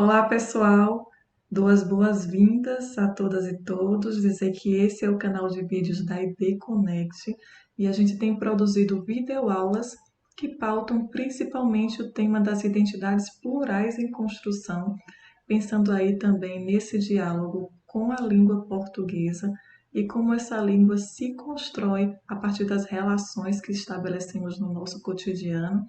Olá, pessoal! Dou as boas-vindas a todas e todos, dizer que esse é o canal de vídeos da ID Connect e a gente tem produzido videoaulas que pautam principalmente o tema das identidades plurais em construção, pensando aí também nesse diálogo com a língua portuguesa e como essa língua se constrói a partir das relações que estabelecemos no nosso cotidiano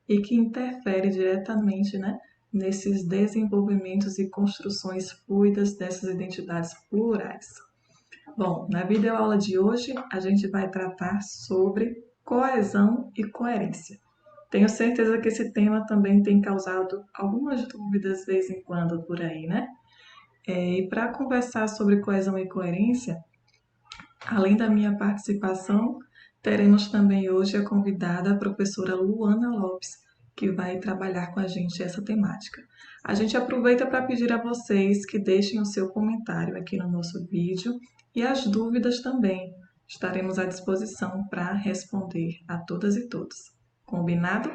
e que interfere diretamente, né, nesses desenvolvimentos e construções fluidas dessas identidades plurais. Bom, na videoaula de hoje a gente vai tratar sobre coesão e coerência. Tenho certeza que esse tema também tem causado algumas dúvidas de vez em quando por aí, né? E para conversar sobre coesão e coerência, além da minha participação, teremos também hoje a convidada, a professora Luana Lopes, que vai trabalhar com a gente essa temática. A gente aproveita para pedir a vocês que deixem o seu comentário aqui no nosso vídeo e as dúvidas também. Estaremos à disposição para responder a todas e todos. Combinado?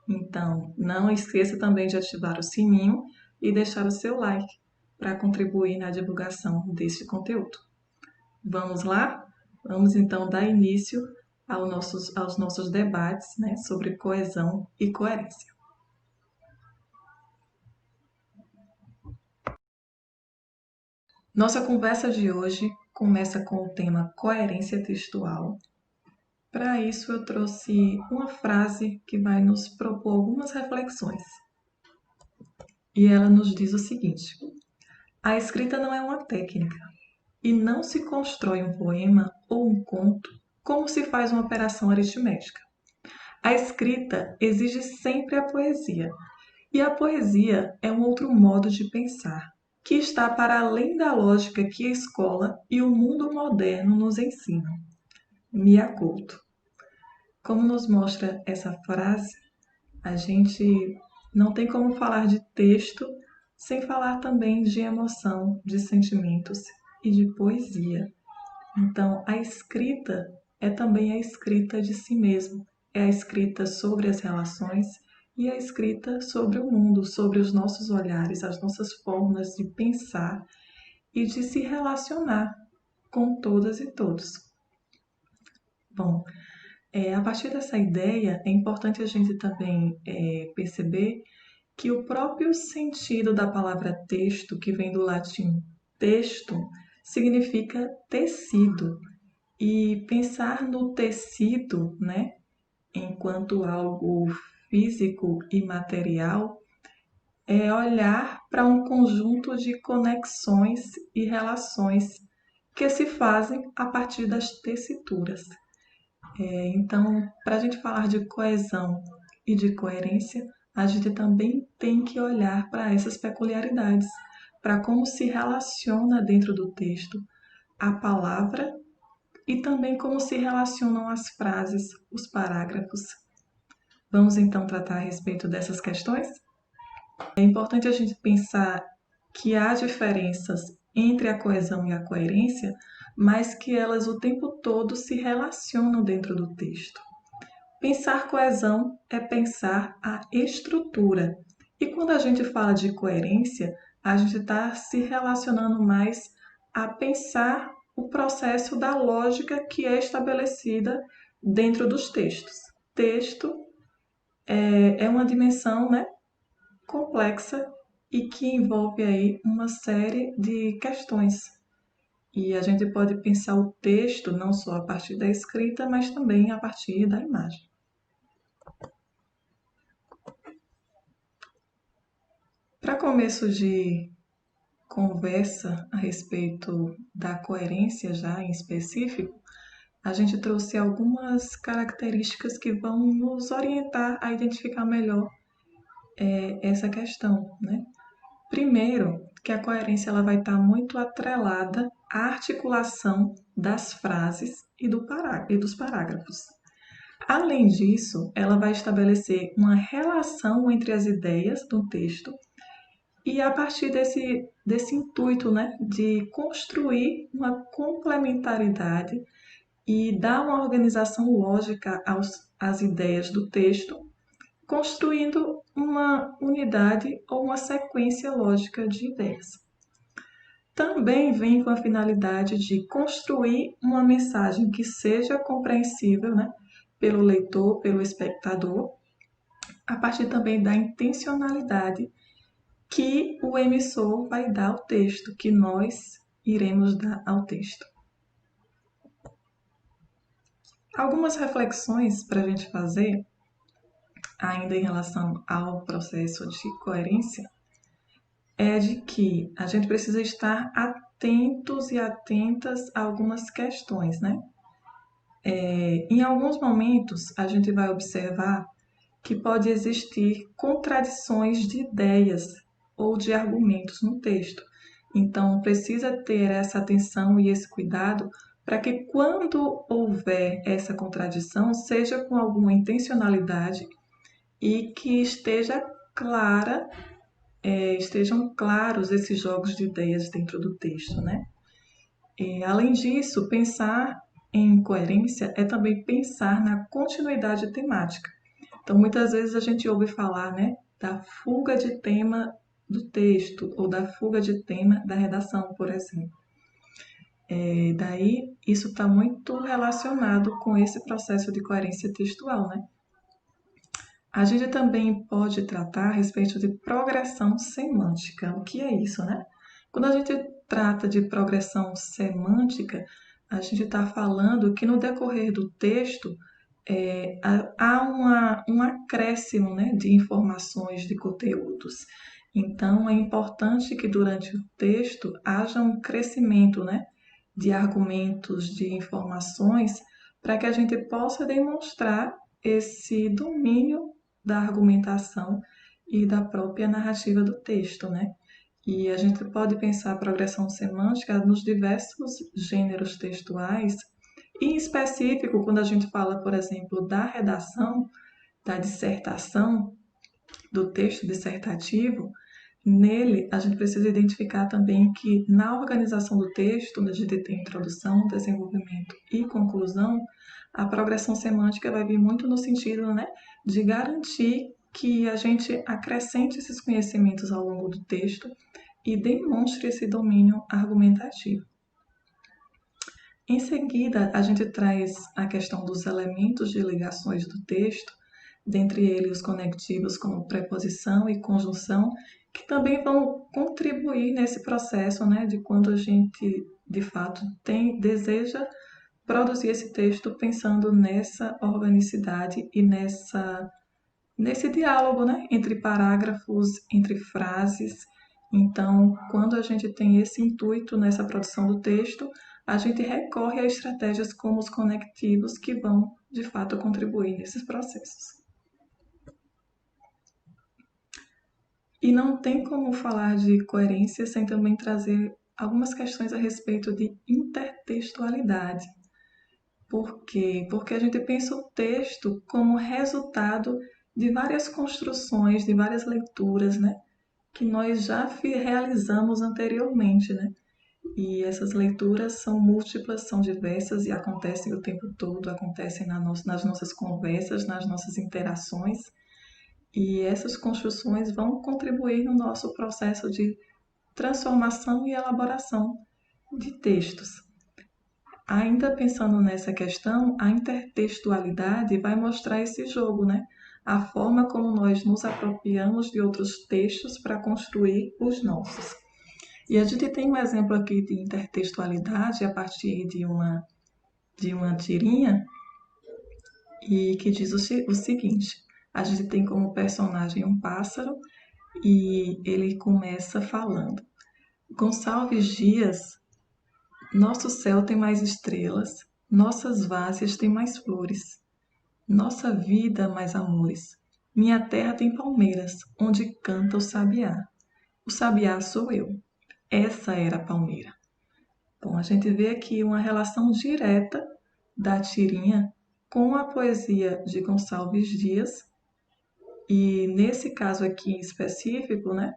Então, não esqueça também de ativar o sininho e deixar o seu like para contribuir na divulgação deste conteúdo. Vamos lá? Vamos então dar início aos nossos debates, né, sobre coesão e coerência. Nossa conversa de hoje começa com o tema coerência textual. Para isso, eu trouxe uma frase que vai nos propor algumas reflexões. E ela nos diz o seguinte: a escrita não é uma técnica e não se constrói um poema ou um conto como se faz uma operação aritmética. A escrita exige sempre a poesia, e a poesia é um outro modo de pensar, que está para além da lógica que a escola e o mundo moderno nos ensinam. Mia Couto. Como nos mostra essa frase, a gente não tem como falar de texto sem falar também de emoção, de sentimentos e de poesia. Então, a escrita é também a escrita de si mesmo, é a escrita sobre as relações e a escrita sobre o mundo, sobre os nossos olhares, as nossas formas de pensar e de se relacionar com todas e todos. Bom, a partir dessa ideia, é importante a gente também perceber que o próprio sentido da palavra texto, que vem do latim texto, significa tecido. E pensar no tecido, né, enquanto algo físico e material, é olhar para um conjunto de conexões e relações que se fazem a partir das tessituras. Então, para a gente falar de coesão e de coerência, a gente também tem que olhar para essas peculiaridades, para como se relaciona dentro do texto a palavra e também como se relacionam as frases, os parágrafos. Vamos então tratar a respeito dessas questões? É importante a gente pensar que há diferenças entre a coesão e a coerência, mas que elas o tempo todo se relacionam dentro do texto. Pensar coesão é pensar a estrutura. E quando a gente fala de coerência, a gente está se relacionando mais a pensar o processo da lógica que é estabelecida dentro dos textos. Texto é uma dimensão, né, complexa e que envolve aí uma série de questões. E a gente pode pensar o texto não só a partir da escrita, mas também a partir da imagem. Para começo de conversa a respeito da coerência já em específico, a gente trouxe algumas características que vão nos orientar a identificar melhor essa questão, né? Primeiro, que a coerência ela vai estar muito atrelada à articulação das frases e dos parágrafos. Além disso, ela vai estabelecer uma relação entre as ideias do texto e a partir desse intuito, né, de construir uma complementaridade e dar uma organização lógica às ideias do texto, construindo uma unidade ou uma sequência lógica de ideias. Também vem com a finalidade de construir uma mensagem que seja compreensível, né, pelo leitor, pelo espectador, a partir também da intencionalidade que o emissor vai dar ao texto, que nós iremos dar ao texto. Algumas reflexões para a gente fazer, ainda em relação ao processo de coerência, é de que a gente precisa estar atentos e atentas a algumas questões, né? Em alguns momentos, a gente vai observar que pode existir contradições de ideias ou de argumentos no texto. Então, precisa ter essa atenção e esse cuidado para que, quando houver essa contradição, seja com alguma intencionalidade e que estejam claros esses jogos de ideias dentro do texto, né? Além disso, pensar em coerência é também pensar na continuidade temática. Então, muitas vezes a gente ouve falar, né, da fuga de tema do texto ou da fuga de tema da redação, por exemplo. Daí, isso está muito relacionado com esse processo de coerência textual, né? A gente também pode tratar a respeito de progressão semântica. O que é isso, né? Quando a gente trata de progressão semântica, a gente está falando que no decorrer do texto há um acréscimo, né, de informações, de conteúdos. Então, é importante que durante o texto haja um crescimento, né, de argumentos, de informações, para que a gente possa demonstrar esse domínio da argumentação e da própria narrativa do texto, né? E a gente pode pensar a progressão semântica nos diversos gêneros textuais, e em específico, quando a gente fala, por exemplo, da redação, da dissertação, do texto dissertativo, nele a gente precisa identificar também que na organização do texto, onde a gente tem introdução, desenvolvimento e conclusão, a progressão semântica vai vir muito no sentido, né, de garantir que a gente acrescente esses conhecimentos ao longo do texto e demonstre esse domínio argumentativo. Em seguida, a gente traz a questão dos elementos de ligações do texto, dentre eles os conectivos como preposição e conjunção, que também vão contribuir nesse processo, né, de quando a gente, de fato, deseja produzir esse texto pensando nessa organicidade e nesse diálogo, né, entre parágrafos, entre frases. Então, quando a gente tem esse intuito nessa produção do texto, a gente recorre a estratégias como os conectivos que vão, de fato, contribuir nesses processos. E não tem como falar de coerência sem também trazer algumas questões a respeito de intertextualidade. Por quê? Porque a gente pensa o texto como resultado de várias construções, de várias leituras, né? Que nós já realizamos anteriormente, né? E essas leituras são múltiplas, são diversas e acontecem o tempo todo, acontecem nas nossas conversas, nas nossas interações. E essas construções vão contribuir no nosso processo de transformação e elaboração de textos. Ainda pensando nessa questão, a intertextualidade vai mostrar esse jogo, né? A forma como nós nos apropriamos de outros textos para construir os nossos. E a gente tem um exemplo aqui de intertextualidade a partir de uma tirinha e que diz o seguinte: a gente tem como personagem um pássaro e ele começa falando: Gonçalves Dias, nosso céu tem mais estrelas, nossas várzeas têm mais flores, nossa vida mais amores. Minha terra tem palmeiras, onde canta o sabiá. O sabiá sou eu. Essa era a palmeira. Bom, a gente vê aqui uma relação direta da tirinha com a poesia de Gonçalves Dias. E nesse caso aqui em específico, né,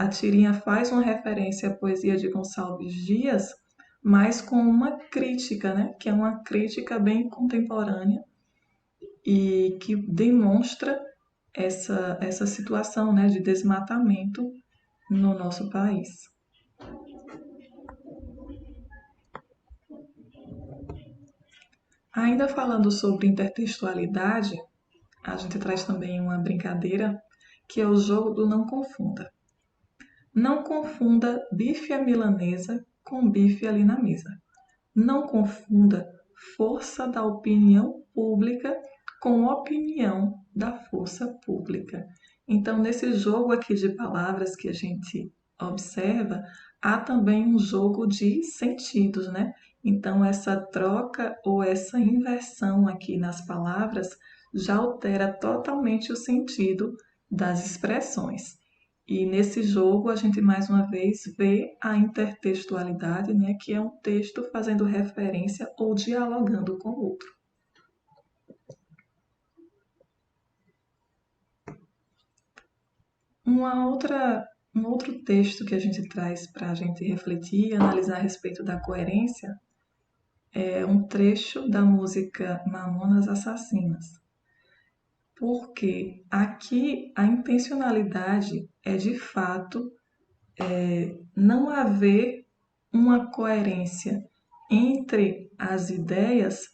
a tirinha faz uma referência à poesia de Gonçalves Dias, mas com uma crítica, né, que é uma crítica bem contemporânea e que demonstra essa situação, né, de desmatamento no nosso país. Ainda falando sobre intertextualidade, a gente traz também uma brincadeira que é o jogo do não confunda. Não confunda bife à milanesa com bife ali na mesa. Não confunda força da opinião pública com opinião da força pública. Então, nesse jogo aqui de palavras que a gente observa, há também um jogo de sentidos, né? Então, essa troca ou essa inversão aqui nas palavras já altera totalmente o sentido das expressões. E nesse jogo a gente mais uma vez vê a intertextualidade, né, que é um texto fazendo referência ou dialogando com o outro. Um outro texto que a gente traz para a gente refletir e analisar a respeito da coerência é um trecho da música Mamonas Assassinas, porque aqui a intencionalidade é de fato não haver uma coerência entre as ideias,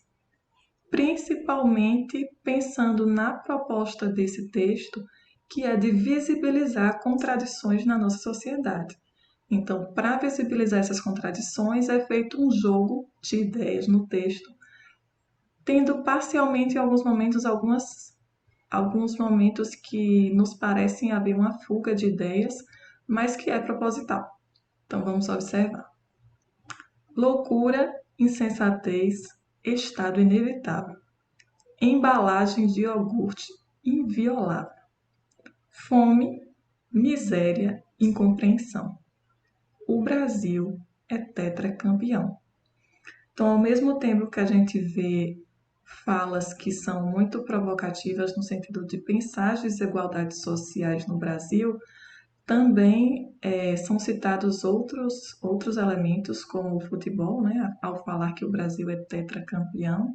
principalmente pensando na proposta desse texto, que é de visibilizar contradições na nossa sociedade. Então, para visibilizar essas contradições, é feito um jogo de ideias no texto, tendo parcialmente em alguns momentos alguns momentos que nos parecem haver uma fuga de ideias, mas que é proposital. Então, vamos observar. Loucura, insensatez, estado inevitável. Embalagem de iogurte inviolável. Fome, miséria, incompreensão. O Brasil é tetracampeão. Então, ao mesmo tempo que a gente vê falas que são muito provocativas no sentido de pensar as desigualdades sociais no Brasil, também são citados outros elementos, como o futebol, né, ao falar que o Brasil é tetracampeão,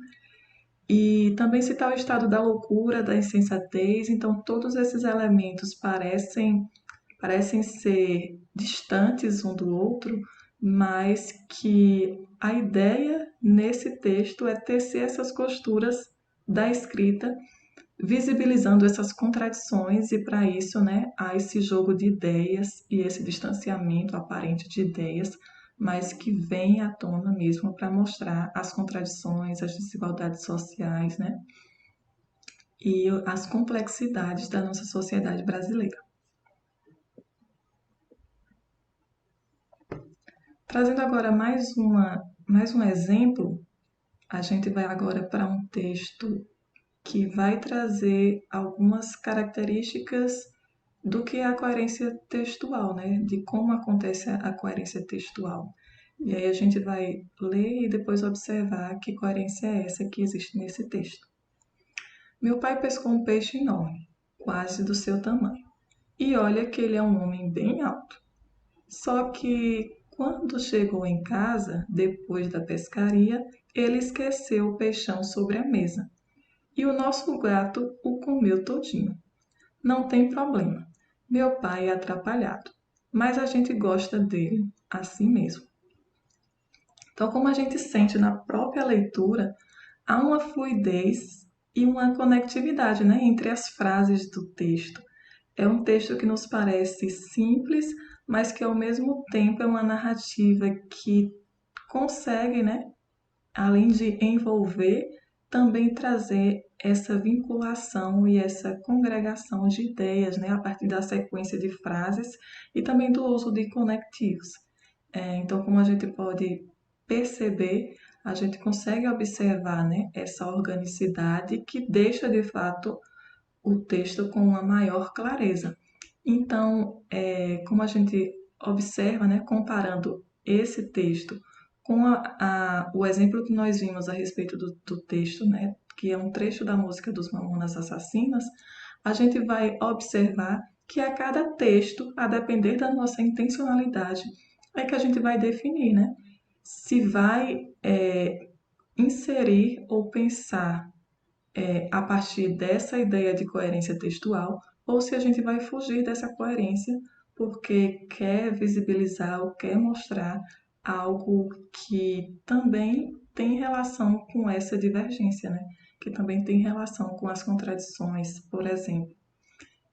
e também citar o estado da loucura, da insensatez. Então, todos esses elementos parecem ser distantes um do outro, mas que a ideia nesse texto é tecer essas costuras da escrita, visibilizando essas contradições, e para isso, né, há esse jogo de ideias e esse distanciamento aparente de ideias, mas que vem à tona mesmo para mostrar as contradições, as desigualdades sociais, né, e as complexidades da nossa sociedade brasileira. Trazendo agora mais um exemplo, a gente vai agora para um texto que vai trazer algumas características do que é a coerência textual, né? De como acontece a coerência textual. E aí a gente vai ler e depois observar que coerência é essa que existe nesse texto. Meu pai pescou um peixe enorme, quase do seu tamanho. E olha que ele é um homem bem alto. Só que quando chegou em casa, depois da pescaria, ele esqueceu o peixão sobre a mesa. E o nosso gato o comeu todinho. Não tem problema. Meu pai é atrapalhado, mas a gente gosta dele assim mesmo. Então, como a gente sente na própria leitura, há uma fluidez e uma conectividade, né, entre as frases do texto. É um texto que nos parece simples, mas que ao mesmo tempo é uma narrativa que consegue, né, além de envolver, também trazer essa vinculação e essa congregação de ideias, né, a partir da sequência de frases e também do uso de conectivos. Então, como a gente pode perceber, a gente consegue observar, né, essa organicidade que deixa de fato o texto com uma maior clareza. Então, como a gente observa, né, comparando esse texto com o exemplo que nós vimos a respeito do texto, né, que é um trecho da música dos Mamonas Assassinas, a gente vai observar que a cada texto, a depender da nossa intencionalidade, é que a gente vai definir, né, se vai inserir ou pensar a partir dessa ideia de coerência textual, ou se a gente vai fugir dessa coerência porque quer visibilizar ou quer mostrar algo que também tem relação com essa divergência, né? Que também tem relação com as contradições, por exemplo.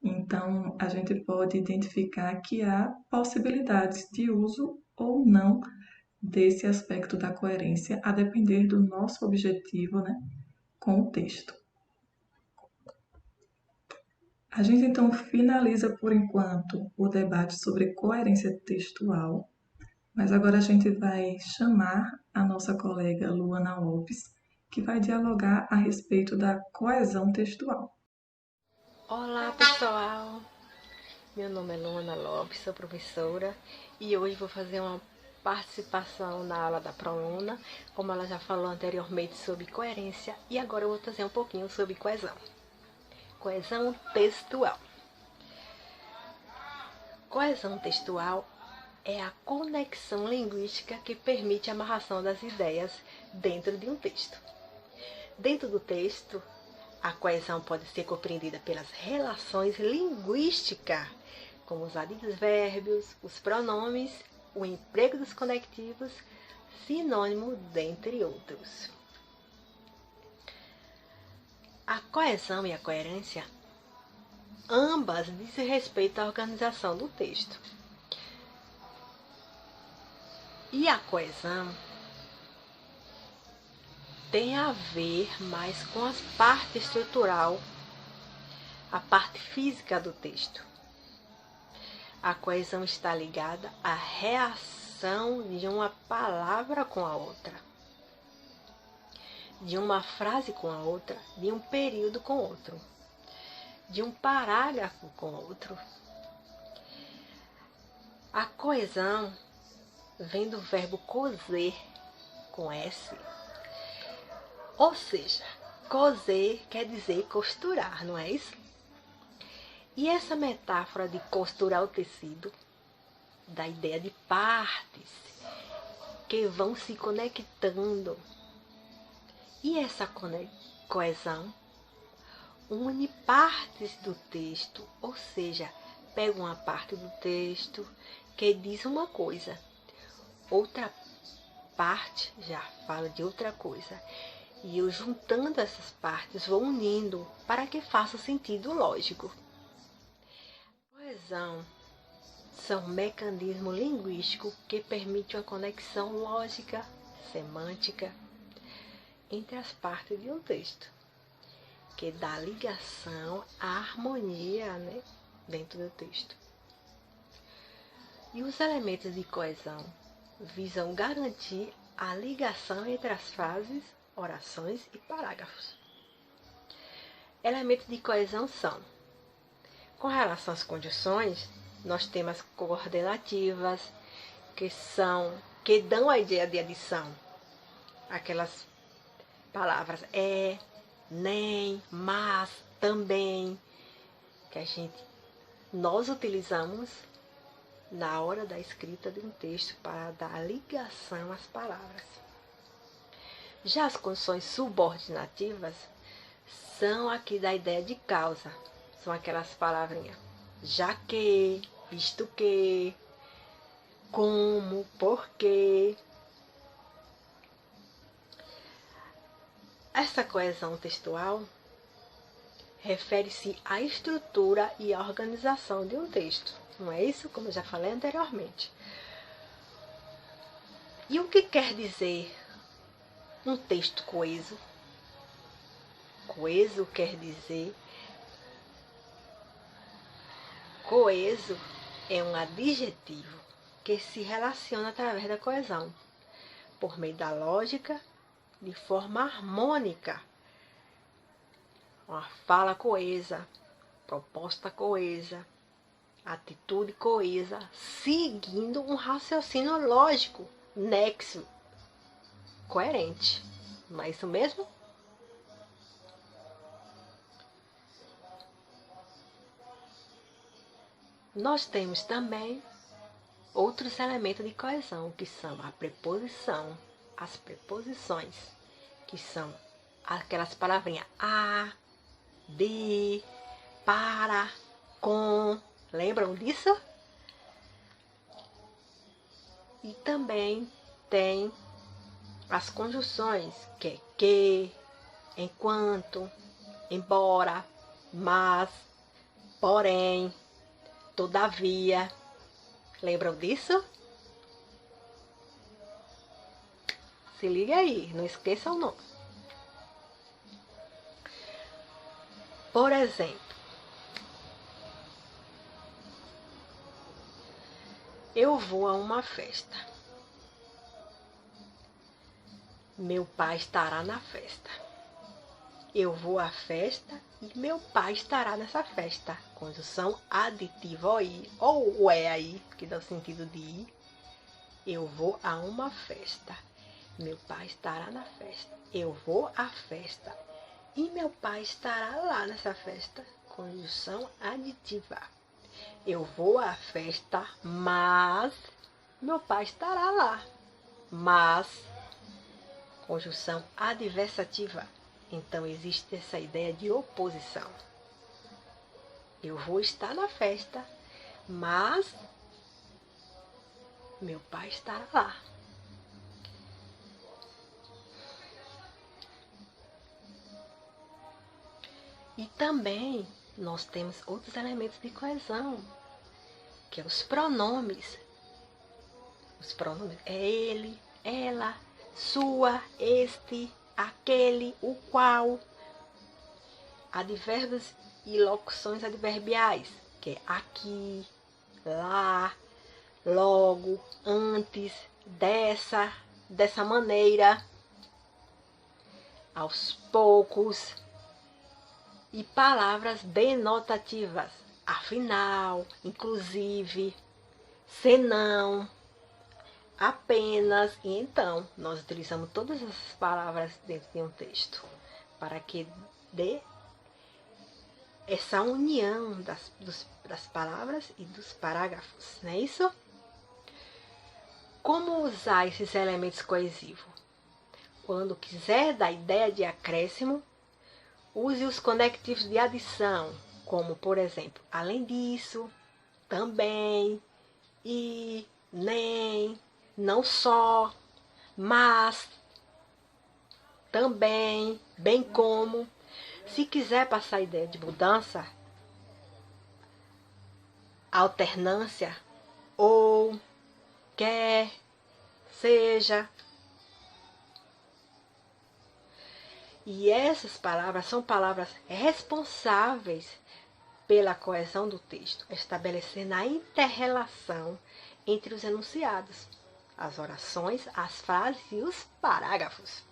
Então, a gente pode identificar que há possibilidades de uso ou não desse aspecto da coerência, a depender do nosso objetivo, né, com o texto. A gente então finaliza por enquanto o debate sobre coerência textual, mas agora a gente vai chamar a nossa colega Luana Lopes, que vai dialogar a respeito da coesão textual. Olá pessoal, meu nome é Luana Lopes, sou professora e hoje vou fazer uma participação na aula da Proluna, como ela já falou anteriormente sobre coerência, e agora eu vou trazer um pouquinho sobre coesão. Coesão textual. Coesão textual é a conexão linguística que permite a amarração das ideias dentro de um texto. Dentro do texto, a coesão pode ser compreendida pelas relações linguísticas, como os advérbios, os pronomes, o emprego dos conectivos, sinônimo, dentre outros. A coesão e a coerência, ambas dizem respeito à organização do texto. E a coesão tem a ver mais com a parte estrutural, a parte física do texto. A coesão está ligada à reação de uma palavra com a outra, de uma frase com a outra, de um período com outro, de um parágrafo com outro. A coesão vem do verbo coser, com S. Ou seja, coser quer dizer costurar, não é isso? E essa metáfora de costurar o tecido, da ideia de partes que vão se conectando. E essa coesão une partes do texto, ou seja, pega uma parte do texto que diz uma coisa, outra parte já fala de outra coisa. E eu juntando essas partes vou unindo para que faça sentido lógico. Coesão são mecanismos linguísticos que permitem uma conexão lógica, semântica entre as partes de um texto, que dá ligação à harmonia, né, dentro do texto. E os elementos de coesão visam garantir a ligação entre as frases, orações e parágrafos. Elementos de coesão são: com relação às conjunções, nós temos as coordenativas, que dão a ideia de adição. Aquelas palavras nem, mas, também, que nós utilizamos na hora da escrita de um texto para dar ligação às palavras. Já as condições subordinativas são aqui da ideia de causa. São aquelas palavrinhas já que, visto que, como, porquê. Essa coesão textual refere-se à estrutura e à organização de um texto. Não é isso? Como eu já falei anteriormente. E o que quer dizer um texto coeso? Coeso quer dizer... Coeso é um adjetivo que se relaciona através da coesão, por meio da lógica, de forma harmônica. Uma fala coesa, proposta coesa, atitude coesa, seguindo um raciocínio lógico, nexo, coerente. Não é isso mesmo? Nós temos também outros elementos de coesão, que são a preposição, as preposições, que são aquelas palavrinhas a, de, para, com. Lembram disso? E também tem as conjunções, que, enquanto, embora, mas, porém, todavia. Lembram disso? Se liga aí, não esqueçam não. Por exemplo, eu vou a uma festa. Meu pai estará na festa. Eu vou à festa e meu pai estará nessa festa. Conjunção aditiva ou ir, ou o é aí, que dá o sentido de ir. Eu vou a uma festa. Meu pai estará na festa. Eu vou à festa. E meu pai estará lá nessa festa. Conjunção aditiva. Eu vou à festa, mas meu pai estará lá. Mas, conjunção adversativa. Então, existe essa ideia de oposição. Eu vou estar na festa, mas meu pai estará lá. E também nós temos outros elementos de coesão, que é os pronomes. Os pronomes é ele, ela, sua, este, aquele, o qual. Advérbios e locuções adverbiais, que é aqui, lá, logo, antes, dessa maneira, aos poucos. E palavras denotativas, afinal, inclusive, senão, apenas e então. Nós utilizamos todas essas palavras dentro de um texto para que dê essa união das palavras e dos parágrafos, não é isso? Como usar esses elementos coesivos? Quando quiser dar ideia de acréscimo, use os conectivos de adição, como, por exemplo, além disso, também, e, nem, não só, mas, também, bem como. Se quiser passar a ideia de mudança, alternância, ou, quer, seja. E essas palavras são palavras responsáveis pela coesão do texto, estabelecendo a inter-relação entre os enunciados, as orações, as frases e os parágrafos.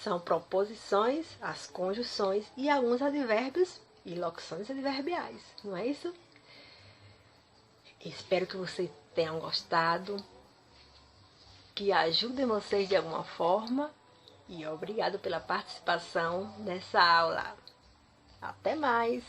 São proposições, as conjunções e alguns advérbios e locuções adverbiais, não é isso? Espero que vocês tenham gostado, que ajudem vocês de alguma forma. E obrigado pela participação nessa aula. Até mais!